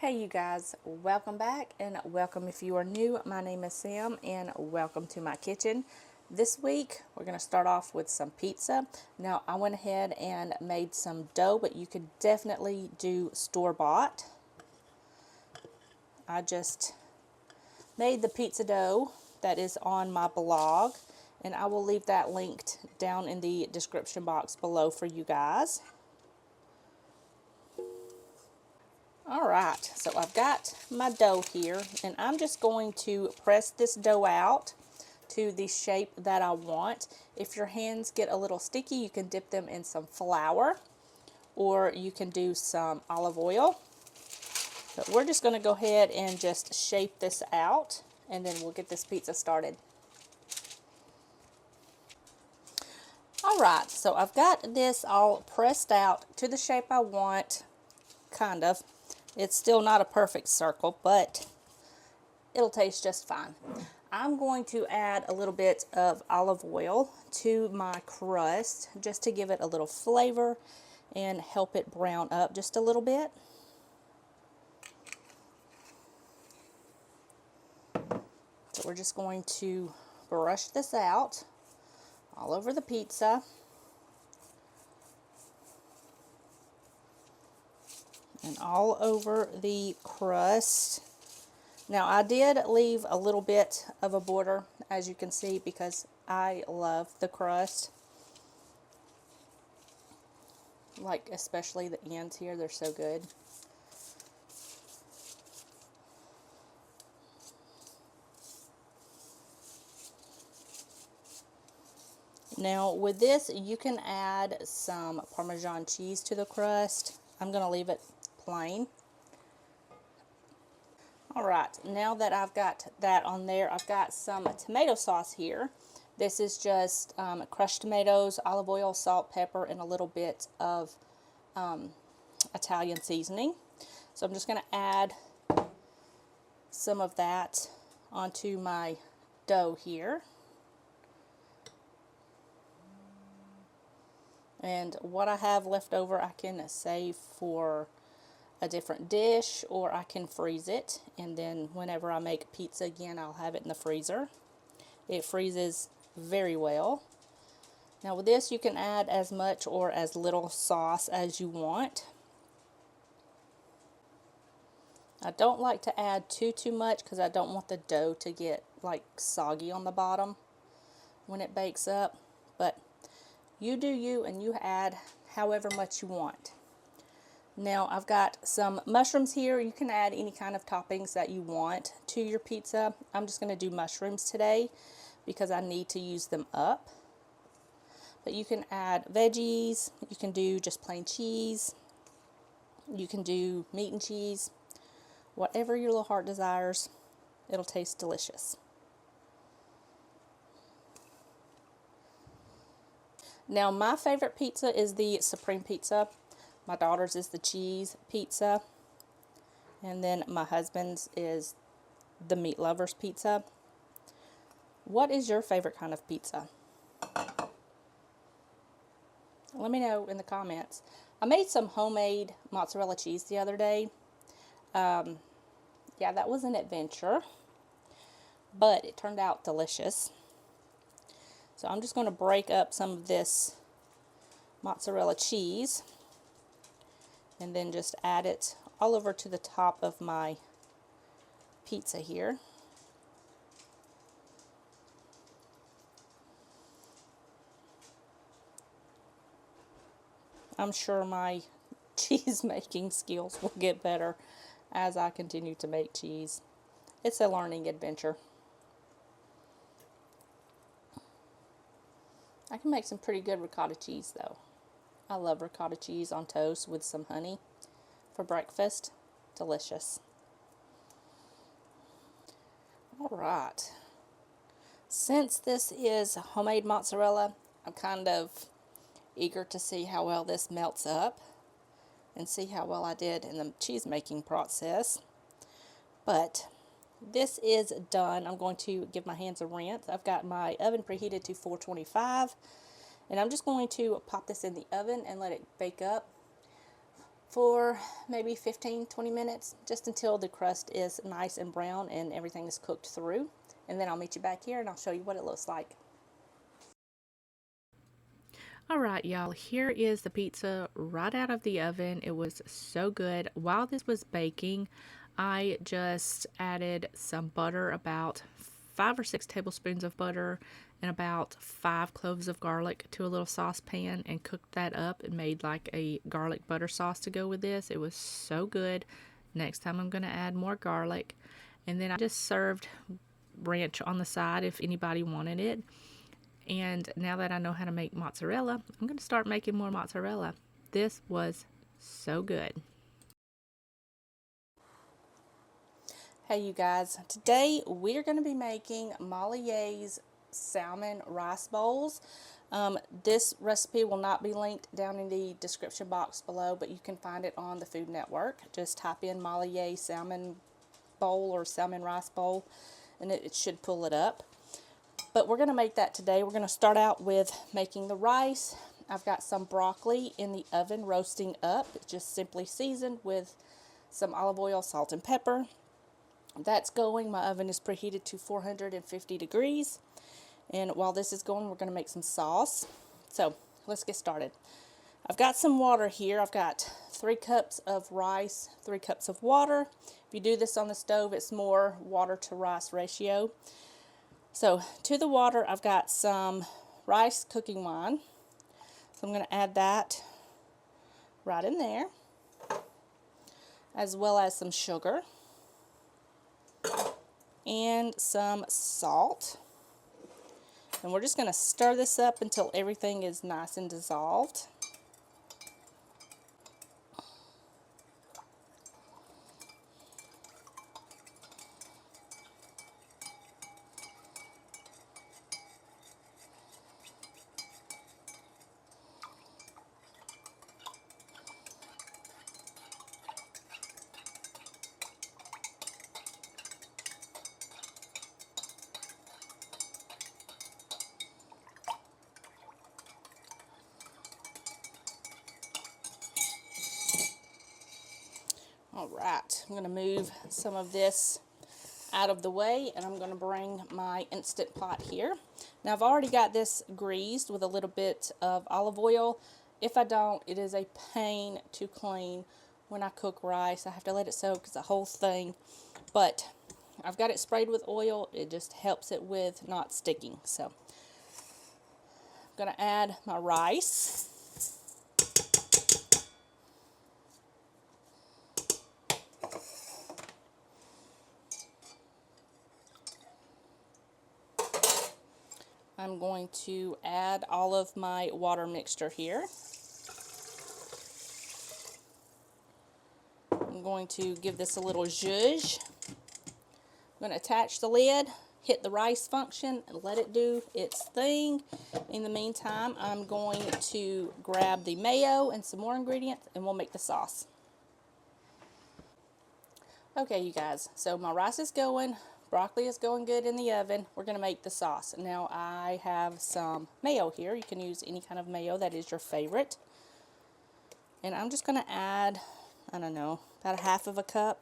Hey you guys, welcome back and welcome if you are new. My name is Sam and welcome to my kitchen. This week we're going to start off with some pizza. Now I went ahead and made some dough, but you could definitely do store-bought. I just made the pizza dough that is on my blog, and I will leave that linked down in the description box below for you guys. Alright, so I've got my dough here, and I'm just going to press this dough out to the shape that I want. If your hands get a little sticky, you can dip them in some flour, or you can do some olive oil. But we're just going to go ahead and just shape this out, and then we'll get this pizza started. Alright, so I've got this all pressed out to the shape I want, kind of. It's still not a perfect circle, but it'll taste just fine. I'm going to add a little bit of olive oil to my crust just to give it a little flavor and help it brown up just a little bit. So we're just going to brush this out all over the pizza. And all over the crust. Now I did leave a little bit of a border, as you can see, because I love the crust. Like especially the ends here, they're so good. Now with this, you can add some Parmesan cheese to the crust. I'm going to leave it plain. Alright, now that I've got that on there, I've got some tomato sauce here. This is just crushed tomatoes, olive oil, salt, pepper, and a little bit of Italian seasoning. So I'm just going to add some of that onto my dough here. And what I have left over I can save for a different dish, or I can freeze it, and then whenever I make pizza again I'll have it in the freezer. It freezes very well. Now with this you can add as much or as little sauce as you want. I don't like to add too much because I don't want the dough to get like soggy on the bottom when it bakes up, but you do you, and you add however much you want. Now I've got some mushrooms here. You can add any kind of toppings that you want to your pizza. I'm just going to do mushrooms today because I need to use them up. But you can add veggies. You can do just plain cheese. You can do meat and cheese. Whatever your little heart desires. It'll taste delicious. Now my favorite pizza is the Supreme Pizza. My daughter's is the cheese pizza. And then my husband's is the Meat Lovers pizza. What is your favorite kind of pizza? Let me know in the comments. I made some homemade mozzarella cheese the other day. Yeah, that was an adventure. But it turned out delicious. So I'm just going to break up some of this mozzarella cheese and then just add it all over to the top of my pizza here. I'm sure my cheese making skills will get better as I continue to make cheese. It's a learning adventure. I can make some pretty good ricotta cheese though. I love ricotta cheese on toast with some honey for breakfast. Delicious. Alright. Since this is homemade mozzarella, I'm kind of eager to see how well this melts up and see how well I did in the cheese making process. But this is done. I'm going to give my hands a rinse. I've got my oven preheated to 425, and I'm just going to pop this in the oven and let it bake up for maybe 15-20 minutes, just until the crust is nice and brown and everything is cooked through. And then I'll meet you back here and I'll show you what it looks like. Alright y'all, here is the pizza right out of the oven. It was so good. While this was baking, I just added some butter, about 5 or 6 tablespoons of butter, and about 5 cloves of garlic to a little saucepan, and cooked that up and made like a garlic butter sauce to go with this. It was so good. Next time I'm going to add more garlic. And then I just served ranch on the side if anybody wanted it. And now that I know how to make mozzarella, I'm going to start making more mozzarella. This was so good. Hey you guys, today we're going to be making Molly's salmon rice bowls. This recipe will not be linked down in the description box below, but you can find it on the Food Network. Just type in Molly salmon bowl or salmon rice bowl and it should pull it up. But we're going to make that today. We're going to start out with making the rice. I've got some broccoli in the oven roasting up. It's just simply seasoned with some olive oil, salt, and pepper. That's going. My oven is preheated to 450 degrees. And while this is going, we're going to make some sauce. So let's get started. I've got some water here. I've got 3 cups of rice, 3 cups of water. If you do this on the stove, it's more water to rice ratio. So to the water, I've got some rice cooking wine. So I'm going to add that right in there, as well as some sugar and some salt. And we're just going to stir this up until everything is nice and dissolved. Alright, I'm going to move some of this out of the way and I'm going to bring my Instant Pot here. Now I've already got this greased with a little bit of olive oil. If I don't, it is a pain to clean when I cook rice. I have to let it soak, it's a whole thing. But I've got it sprayed with oil. It just helps it with not sticking. So I'm going to add my rice. I'm going to add all of my water mixture here. I'm going to give this a little zhuzh. I'm going to attach the lid, hit the rice function, and let it do its thing. In the meantime, I'm going to grab the mayo and some more ingredients, and we'll make the sauce. Okay, you guys, so my rice is going. Broccoli is going good in the oven. We're going to make the sauce. Now I have some mayo here. You can use any kind of mayo that is your favorite. And I'm just going to add, I don't know, about 1/2 cup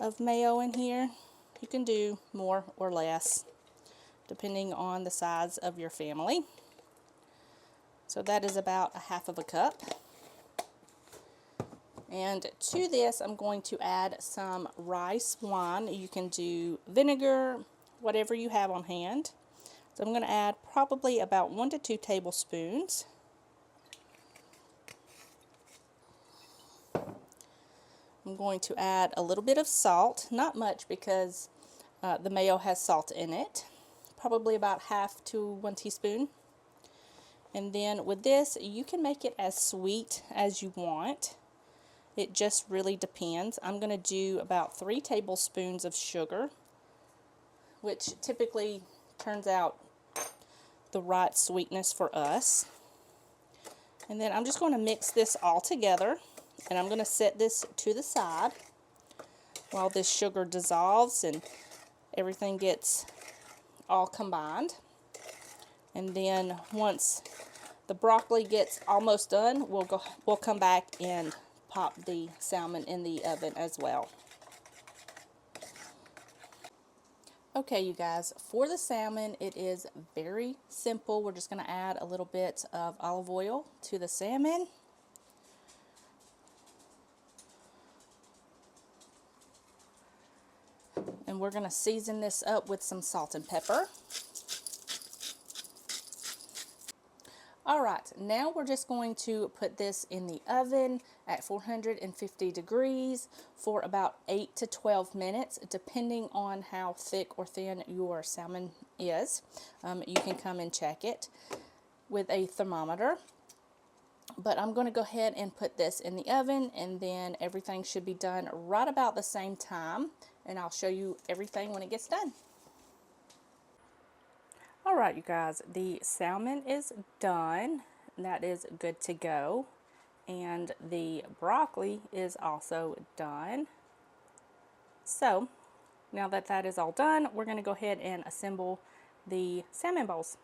of mayo in here. You can do more or less depending on the size of your family. So that is about 1/2 cup. And to this, I'm going to add some rice wine. You can do vinegar, whatever you have on hand. So I'm going to add probably about 1 to 2 tablespoons. I'm going to add a little bit of salt, not much because the mayo has salt in it. Probably about 1/2 to 1 teaspoon. And then with this, you can make it as sweet as you want. It just really depends. I'm going to do about 3 tablespoons of sugar, which typically turns out the right sweetness for us. And then I'm just going to mix this all together, and I'm going to set this to the side while this sugar dissolves and everything gets all combined. And then once the broccoli gets almost done, we'll come back and pop the salmon in the oven as well. Okay, you guys, for the salmon, it is very simple. We're just going to add a little bit of olive oil to the salmon. And we're going to season this up with some salt and pepper. Alright, now we're just going to put this in the oven at 450 degrees for about 8 to 12 minutes, depending on how thick or thin your salmon is. You can come and check it with a thermometer. But I'm going to go ahead and put this in the oven, and then everything should be done right about the same time. And I'll show you everything when it gets done. Alright, you guys, the salmon is done. That is good to go. And the broccoli is also done. So, now that that is all done, we're going to go ahead and assemble the salmon bowls.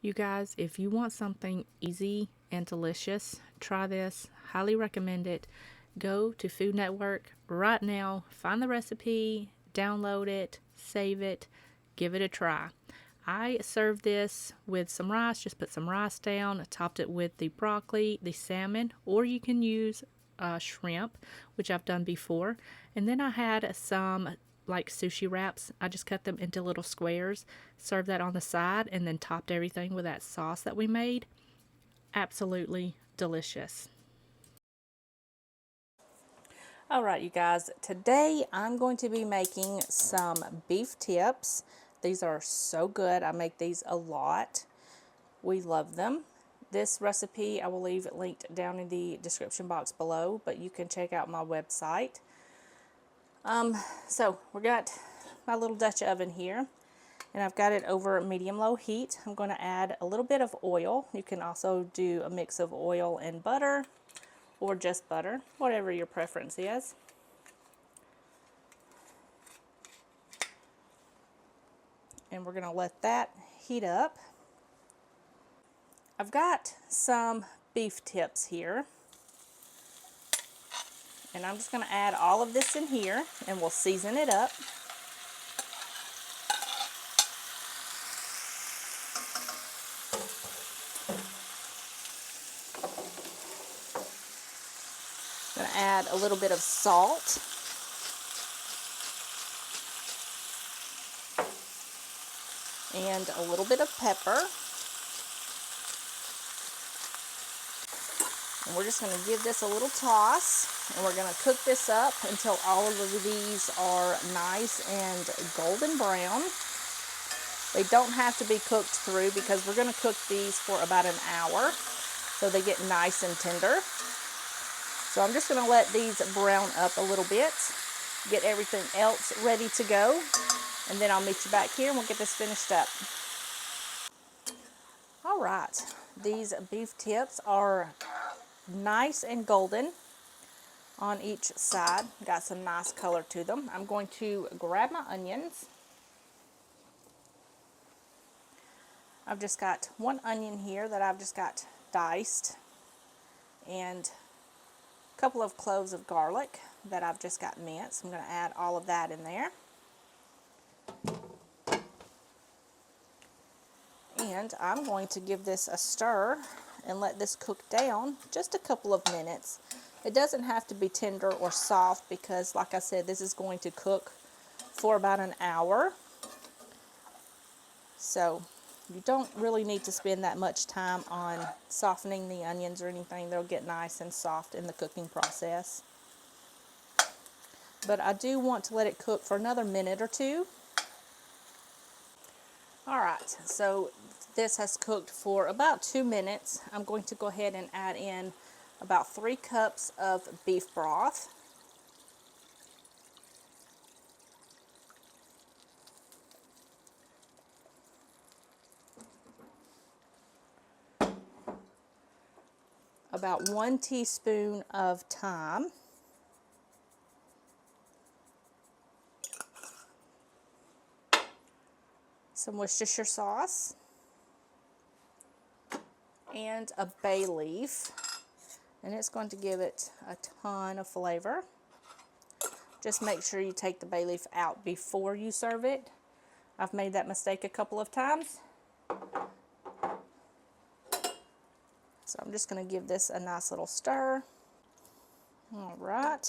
You guys, if you want something easy and delicious, try this. Highly recommend it. Go to Food Network right now, find the recipe, download it, save it, give it a try. I served this with some rice, just put some rice down, topped it with the broccoli, the salmon, or you can use shrimp, which I've done before. And then I had some like sushi wraps. I just cut them into little squares, served that on the side, and then topped everything with that sauce that we made. Absolutely delicious. Alright, you guys, today I'm going to be making some beef tips. These are so good. I make these a lot. We love them. This recipe I will leave it linked down in the description box below, but you can check out my website. So we got my little Dutch oven here, and I've got it over medium-low heat. I'm going to add a little bit of oil. You can also do a mix of oil and butter, or just butter, whatever your preference is. And we're going to let that heat up. I've got some beef tips here, and I'm just going to add all of this in here, and we'll season it up. I'm going to add a little bit of salt. And a little bit of pepper. And we're just going to give this a little toss, and we're going to cook this up until all of these are nice and golden brown. They don't have to be cooked through because we're going to cook these for about an hour so they get nice and tender. So I'm just going to let these brown up a little bit, get everything else ready to go, and then I'll meet you back here and we'll get this finished up. Alright, these beef tips are nice and golden on each side. Got some nice color to them. I'm going to grab my onions. I've just got one onion here that I've just got diced, and a couple of cloves of garlic that I've just got minced. I'm going to add all of that in there. And I'm going to give this a stir and let this cook down just a couple of minutes. It doesn't have to be tender or soft because, like I said, this is going to cook for about an hour. So you don't really need to spend that much time on softening the onions or anything. They'll get nice and soft in the cooking process. But I do want to let it cook for another minute or two. Alright, so this has cooked for about 2 minutes. I'm going to go ahead and add in about 3 cups of beef broth. About 1 teaspoon of thyme. Some Worcestershire sauce. And a bay leaf. and it's going to give it a ton of flavor. Just make sure you take the bay leaf out before you serve it. I've made that mistake a couple of times. So I'm just going to give this a nice little stir. All right,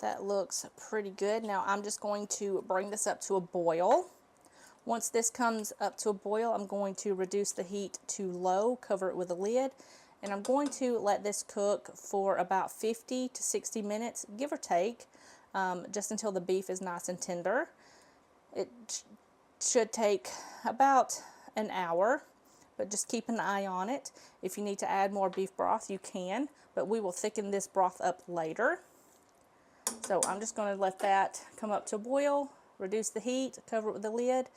that looks pretty good. Now I'm just going to bring this up to a boil. Once this comes up to a boil, I'm going to reduce the heat to low, cover it with a lid, and I'm going to let this cook for about 50 to 60 minutes, give or take, just until the beef is nice and tender. It should take about an hour, but just keep an eye on it. If you need to add more beef broth, you can, but we will thicken this broth up later. So I'm just going to let that come up to a boil, reduce the heat, cover it with a lid,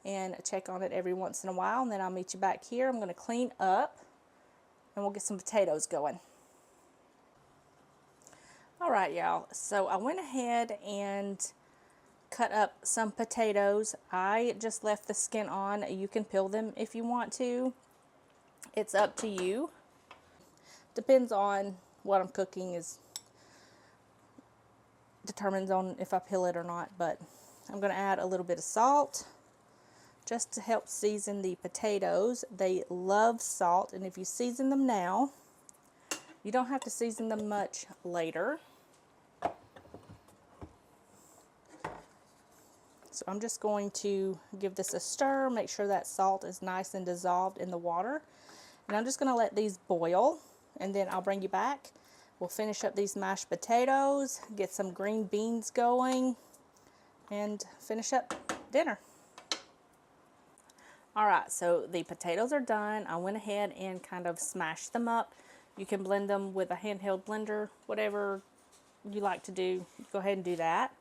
and check on it every once in a while, and then I'll meet you back here. I'm going to clean up, and we'll get some potatoes going. All right, y'all, so I went ahead and cut up some potatoes. I just left the skin on. You can peel them if you want to. It's up to you. Depends on what I'm cooking, determines on if I peel it or not, but I'm going to add a little bit of salt just to help season the potatoes. They love salt, and if you season them now, you don't have to season them much later. So I'm just going to give this a stir, make sure that salt is nice and dissolved in the water. And I'm just going to let these boil, and then I'll bring you back. We'll finish up these mashed potatoes, get some green beans going, and finish up dinner. Alright, so the potatoes are done. I went ahead and kind of smashed them up. You can blend them with a handheld blender, whatever you like to do, go ahead and do that.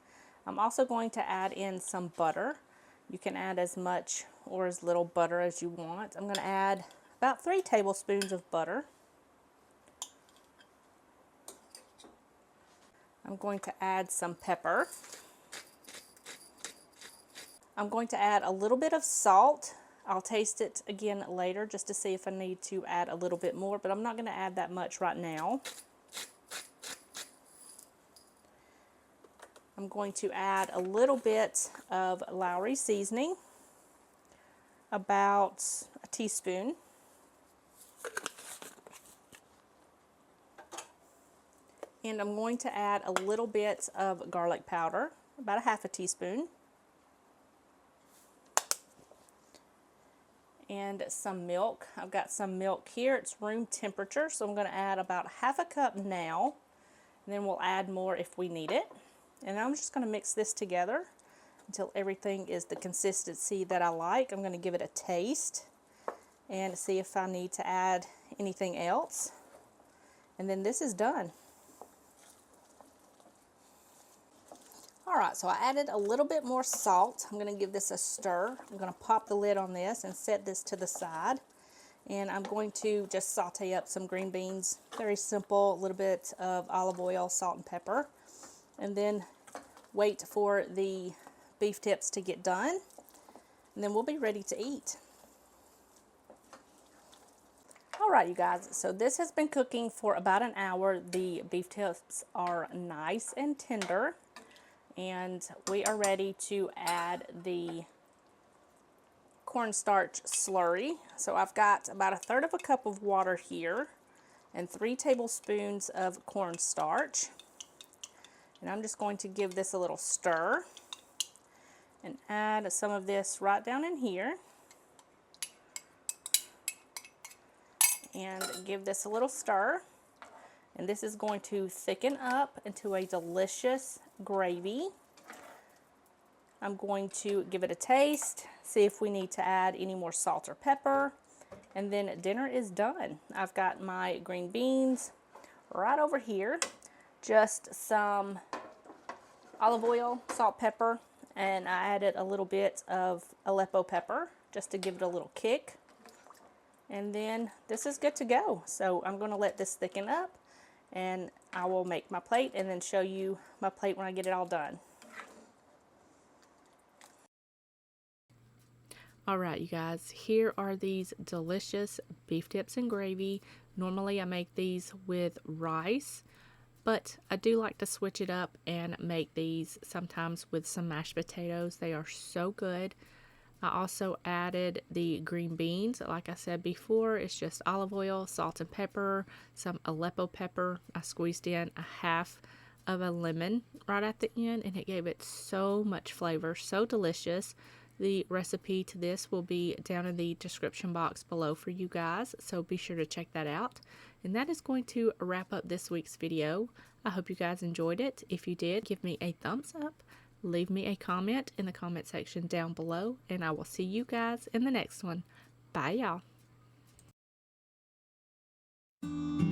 I'm also going to add in some butter. You can add as much or as little butter as you want. I'm going to add about 3 tablespoons of butter. I'm going to add some pepper. I'm going to add a little bit of salt. I'll taste it again later just to see if I need to add a little bit more, but I'm not going to add that much right now. I'm going to add a little bit of Lowry seasoning, about a teaspoon. And I'm going to add a little bit of garlic powder, about a half a teaspoon. And some milk. I've got some milk here. It's room temperature, so I'm going to add about half a cup now. And then we'll add more if we need it. And I'm just going to mix this together until everything is the consistency that I like. I'm going to give it a taste and see if I need to add anything else. And then this is done. Alright, so I added a little bit more salt. I'm going to give this a stir. I'm going to pop the lid on this and set this to the side. And I'm going to just saute up some green beans. Very simple, a little bit of olive oil, salt, and pepper. And then wait for the beef tips to get done. And then we'll be ready to eat. Alright, you guys, so this has been cooking for about an hour. The beef tips are nice and tender. And we are ready to add the cornstarch slurry. So I've got about 1/3 of a cup of water here and 3 tablespoons of cornstarch. And I'm just going to give this a little stir and add some of this right down in here. And give this a little stir. And this is going to thicken up into a delicious gravy. I'm going to give it a taste, see if we need to add any more salt or pepper, and then dinner is done. I've got my green beans right over here, just some olive oil, salt, pepper, and I added a little bit of Aleppo pepper just to give it a little kick. And then this is good to go. So I'm going to let this thicken up, and I will make my plate and then show you my plate when I get it all done. Alright, you guys, here are these delicious beef tips and gravy. Normally I make these with rice, but I do like to switch it up and make these sometimes with some mashed potatoes. They are so good. I also added the green beans. Like I said before, it's just olive oil, salt and pepper, some Aleppo pepper. I squeezed in a half of a lemon right at the end, and it gave it so much flavor, so delicious. The recipe to this will be down in the description box below for you guys, so be sure to check that out. And that is going to wrap up this week's video. I hope you guys enjoyed it. If you did, give me a thumbs up. Leave me a comment in the comment section down below, and I will see you guys in the next one. Bye, y'all.